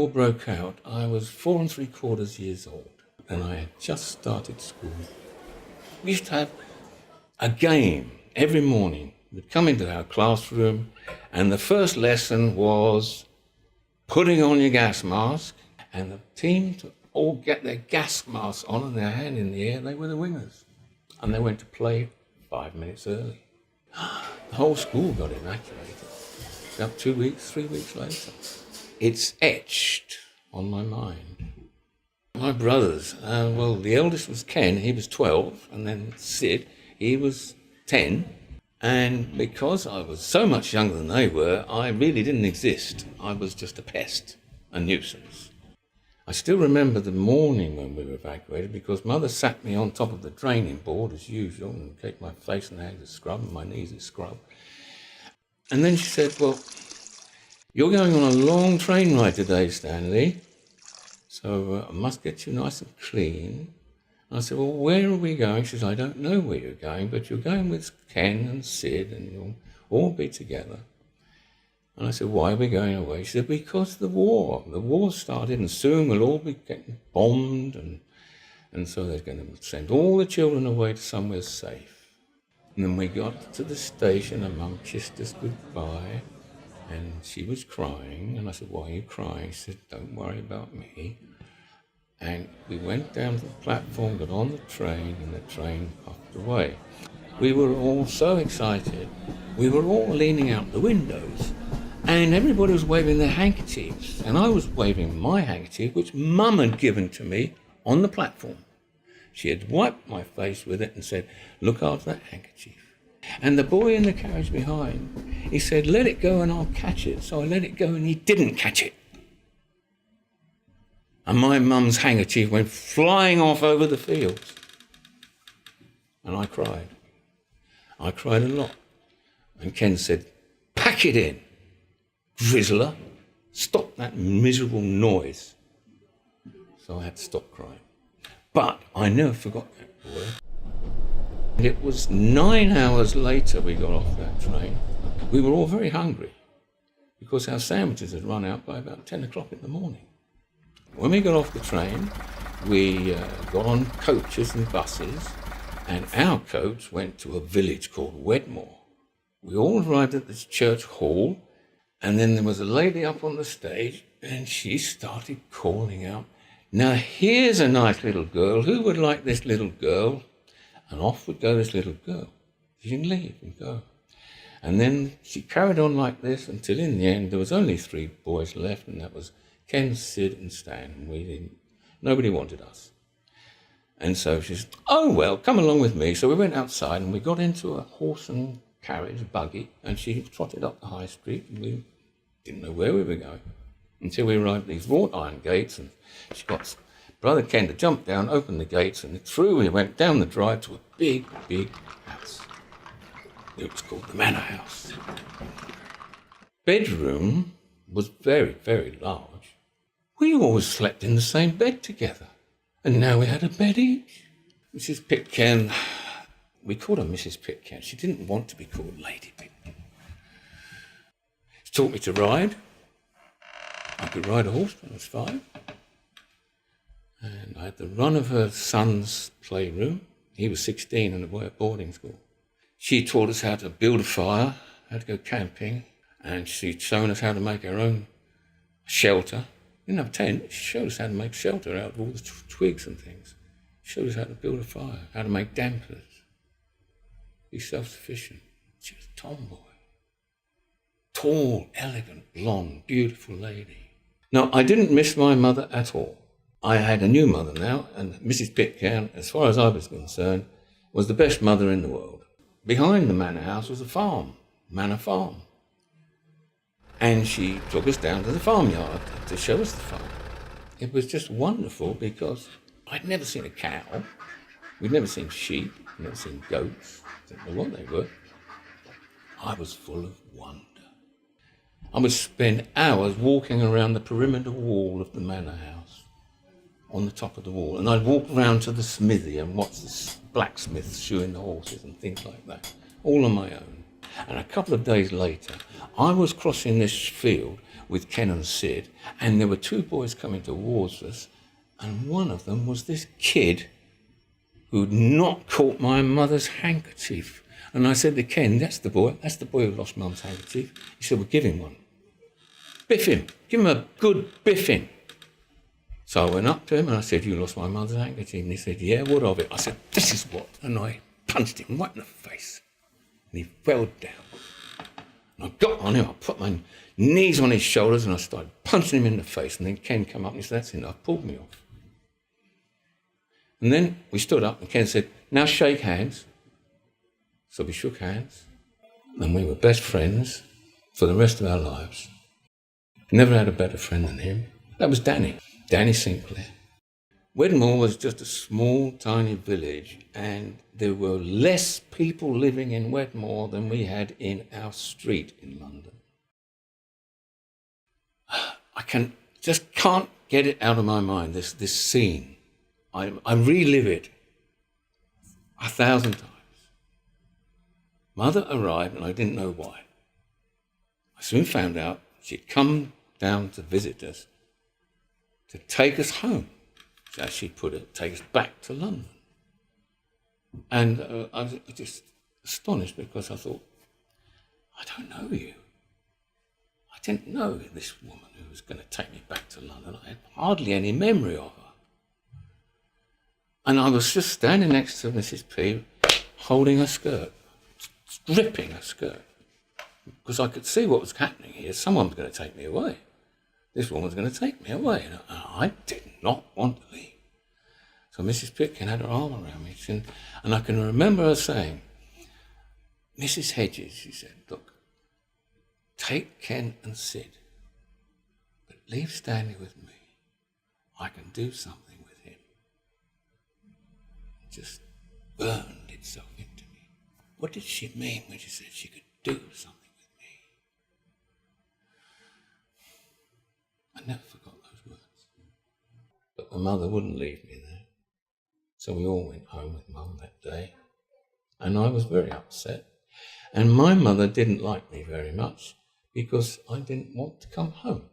War broke out, I was 4 3/4 years old, and I had just started school. We used to have a game every morning. We'd come into our classroom, and the first lesson was putting on your gas mask, and the team to all get their gas masks on and their hand in the air, they were the winners. And they went to play 5 minutes early. The whole school got evacuated. About 2 weeks, 3 weeks later. It's etched on my mind. My brothers, well, the eldest was Ken, he was 12, and then Sid, he was 10. And because I was so much younger than they were, I really didn't exist. I was just a pest, a nuisance. I still remember the morning when we were evacuated because Mother sat me on top of the draining board as usual and gave my face and hands a scrub and my knees a scrub. And then she said, well, you're going on a long train ride today, Stanley, so I must get you nice and clean. And I said, well, where are we going? She says, I don't know where you're going, but you're going with Ken and Sid and you'll all be together. And I said, why are we going away? She said, because the war. The war started and soon we'll all be getting bombed and so they're going to send all the children away to somewhere safe. And then we got to the station and Mum kissed us goodbye and she was crying. And I said, why are you crying? She said, don't worry about me. And we went down to the platform, got on the train, and the train puffed away. We were all so excited. We were all leaning out the windows, and everybody was waving their handkerchiefs. And I was waving my handkerchief, which Mum had given to me on the platform. She had wiped my face with it and said, look after that handkerchief. And the boy in the carriage behind, he said, let it go and I'll catch it. So I let it go and he didn't catch it. And my mum's handkerchief went flying off over the fields. And I cried. I cried a lot. And Ken said, pack it in, drizzler. Stop that miserable noise. So I had to stop crying. But I never forgot that boy. And it was 9 hours later we got off that train. We were all very hungry because our sandwiches had run out by about 10 o'clock in the morning. When we got off the train, we got on coaches and buses, and our coach went to a village called Wedmore. We all arrived at this church hall, and then there was a lady up on the stage, and she started calling out, now here's a nice little girl, who would like this little girl? And off would go this little girl. She can leave and go. And then she carried on like this until in the end there was only 3 boys left, and that was Ken, Sid and Stan, and nobody wanted us. And so she said, oh well, come along with me. So we went outside and we got into a horse and carriage, buggy, and she trotted up the high street and we didn't know where we were going until we arrived at these wrought iron gates, and she got Brother Ken to jump down, open the gates, and through we went down the drive to a big, big house. It was called the Manor house. Bedroom was very, very large. We always slept in the same bed together, and now we had a bed each. Mrs. Pitcairn, we called her Mrs. Pitcairn. She didn't want to be called Lady Pitcairn. She taught me to ride. I could ride a horse when I was 5. And I had the run of her son's playroom. He was 16 and away at boarding school. She taught us how to build a fire, how to go camping, and she'd shown us how to make our own shelter. We didn't have a tent. She showed us how to make shelter out of all the twigs and things. She showed us how to build a fire, how to make dampers, be self-sufficient. She was a tomboy. Tall, elegant, blonde, beautiful lady. Now, I didn't miss my mother at all. I had a new mother now, and Mrs. Pitcairn, as far as I was concerned, was the best mother in the world. Behind the manor house was a farm, Manor Farm. And she took us down to the farmyard to show us the farm. It was just wonderful because I'd never seen a cow. We'd never seen sheep, never seen goats. Didn't know what they were. I was full of wonder. I would spend hours walking around the perimeter wall of the manor house, on the top of the wall. And I'd walk round to the smithy and watch the blacksmiths shoeing the horses and things like that, all on my own. And a couple of days later, I was crossing this field with Ken and Sid, and there were two boys coming towards us, and one of them was this kid who'd not caught my mother's handkerchief. And I said to Ken, that's the boy who lost Mum's handkerchief. He said, well, give him one. Biff him, give him a good biffing. So I went up to him and I said, you lost my mother's handkerchief. And he said, yeah, what of it? I said, this is what. And I punched him right in the face. And he fell down. And I got on him, I put my knees on his shoulders and I started punching him in the face. And then Ken came up and he said, that's enough, pulled me off. And then we stood up and Ken said, now shake hands. So we shook hands. And we were best friends for the rest of our lives. Never had a better friend than him. That was Danny Sinclair. Wedmore was just a small, tiny village, and there were less people living in Wedmore than we had in our street in London. I can't get it out of my mind, this scene. I relive it 1,000 times. Mother arrived, and I didn't know why. I soon found out she'd come down to visit us, to take us home, as she put it, take us back to London. And I was just astonished because I thought, I don't know you. I didn't know this woman who was going to take me back to London. I had hardly any memory of her. And I was just standing next to Mrs. P, holding her skirt, stripping her skirt, because I could see what was happening here. Someone was going to take me away. This woman was going to take me away, and I did not want to leave. So Mrs. Pitcairn had her arm around me, and I can remember her saying, Mrs. Hedges, she said, look, take Ken and Sid, but leave Stanley with me. I can do something with him. It just burned itself into me. What did she mean when she said she could do something? I never forgot those words. But my mother wouldn't leave me there. So we all went home with Mum that day. And I was very upset. And my mother didn't like me very much because I didn't want to come home.